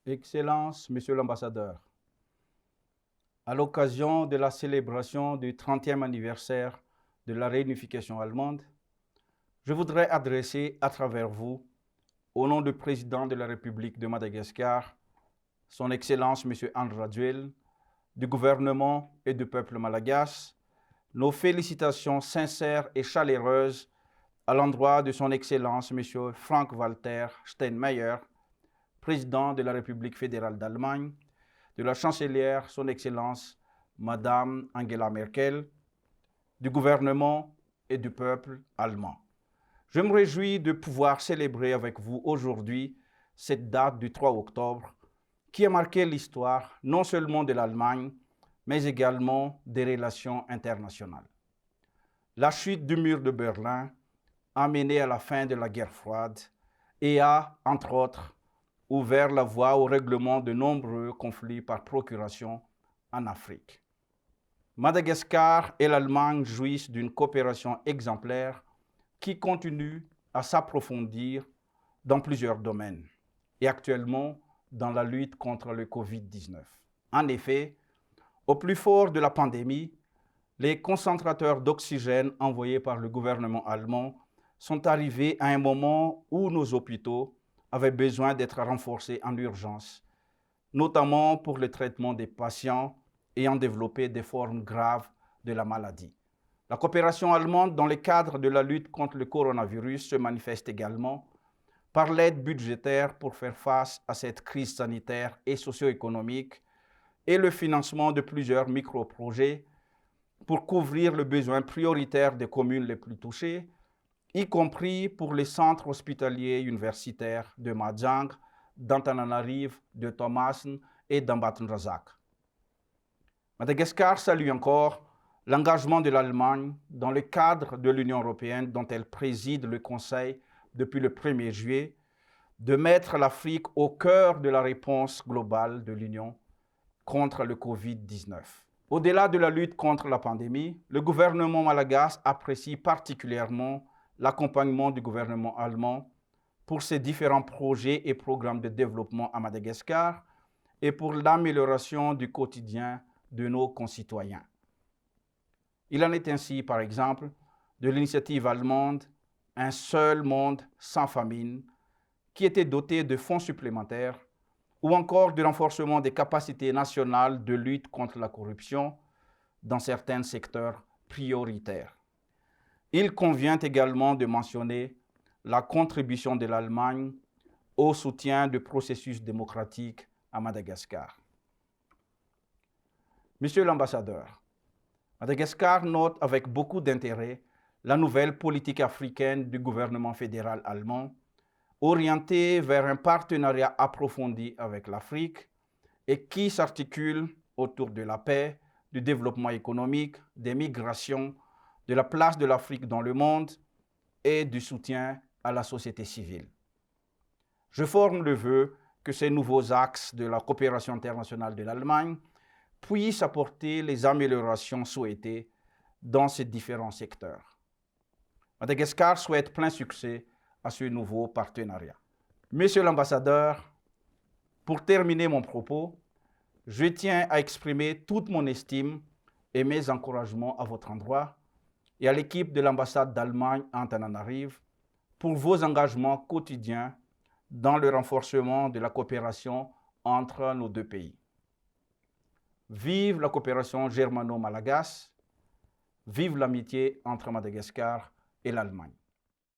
Excellences, Monsieur l'Ambassadeur, à l'occasion de la célébration du 30e anniversaire de la réunification allemande, je voudrais adresser à travers vous, au nom du président de la République de Madagascar, Son Excellence Monsieur André Rajoelina, du gouvernement et du peuple malagasy, nos félicitations sincères et chaleureuses à l'endroit de Son Excellence Monsieur Frank-Walter Steinmeier, président de la République fédérale d'Allemagne, de la chancelière Son Excellence Madame Angela Merkel, du gouvernement et du peuple allemand. Je me réjouis de pouvoir célébrer avec vous aujourd'hui cette date du 3 octobre qui a marqué l'histoire non seulement de l'Allemagne, mais également des relations internationales. La chute du mur de Berlin a mené à la fin de la guerre froide et a, entre autres, ouvert la voie au règlement de nombreux conflits par procuration en Afrique. Madagascar et l'Allemagne jouissent d'une coopération exemplaire qui continue à s'approfondir dans plusieurs domaines et actuellement dans la lutte contre le Covid-19. En effet, au plus fort de la pandémie, les concentrateurs d'oxygène envoyés par le gouvernement allemand sont arrivés à un moment où nos hôpitaux avaient besoin d'être renforcés en urgence, notamment pour le traitement des patients ayant développé des formes graves de la maladie. La coopération allemande dans le cadre de la lutte contre le coronavirus se manifeste également par l'aide budgétaire pour faire face à cette crise sanitaire et socio-économique et le financement de plusieurs micro-projets pour couvrir le besoin prioritaire des communes les plus touchées, y compris pour les centres hospitaliers universitaires de Majang, d'Antananarivo, de Thomasin et d'Ambatondrazak. Madagascar salue encore l'engagement de l'Allemagne dans le cadre de l'Union européenne dont elle préside le Conseil depuis le 1er juillet, de mettre l'Afrique au cœur de la réponse globale de l'Union contre le Covid-19. Au-delà de la lutte contre la pandémie, le gouvernement malagasy apprécie particulièrement l'accompagnement du gouvernement allemand pour ses différents projets et programmes de développement à Madagascar et pour l'amélioration du quotidien de nos concitoyens. Il en est ainsi, par exemple, de l'initiative allemande Un seul monde sans famine, qui était dotée de fonds supplémentaires, ou encore du renforcement des capacités nationales de lutte contre la corruption dans certains secteurs prioritaires. Il convient également de mentionner la contribution de l'Allemagne au soutien du processus démocratique à Madagascar. Monsieur l'ambassadeur, Madagascar note avec beaucoup d'intérêt la nouvelle politique africaine du gouvernement fédéral allemand, orientée vers un partenariat approfondi avec l'Afrique et qui s'articule autour de la paix, du développement économique, des migrations, de la place de l'Afrique dans le monde et du soutien à la société civile. Je forme le vœu que ces nouveaux axes de la coopération internationale de l'Allemagne puissent apporter les améliorations souhaitées dans ces différents secteurs. Madagascar souhaite plein succès à ce nouveau partenariat. Monsieur l'ambassadeur, pour terminer mon propos, je tiens à exprimer toute mon estime et mes encouragements à votre endroit et à l'équipe de l'ambassade d'Allemagne à Antananarivo pour vos engagements quotidiens dans le renforcement de la coopération entre nos deux pays. Vive la coopération germano-malagasy, vive l'amitié entre Madagascar et l'Allemagne.